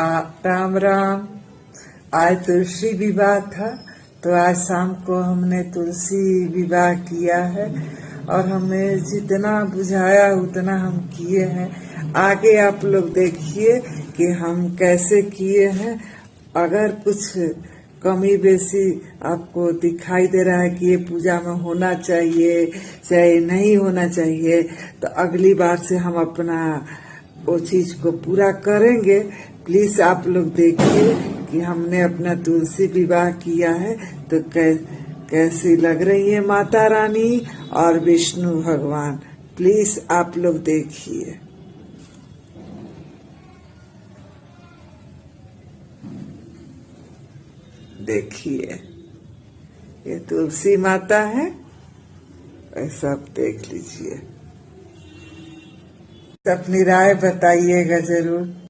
राम राम। आज तुलसी विवाह था, तो आज शाम को हमने तुलसी विवाह किया है और हमें जितना बुझाया उतना हम किए हैं। आगे आप लोग देखिए कि हम कैसे किए हैं। अगर कुछ कमी बेसी आपको दिखाई दे रहा है कि ये पूजा में होना चाहिए चाहे नहीं होना चाहिए, तो अगली बार से हम अपना वो चीज को पूरा करेंगे। प्लीज आप लोग देखिए कि हमने अपना तुलसी विवाह किया है, तो कैसी लग रही है माता रानी और विष्णु भगवान। प्लीज आप लोग देखिए। देखिए ये तुलसी माता है, ऐसा आप देख लीजिए। अपनी राय बताइएगा जरूर।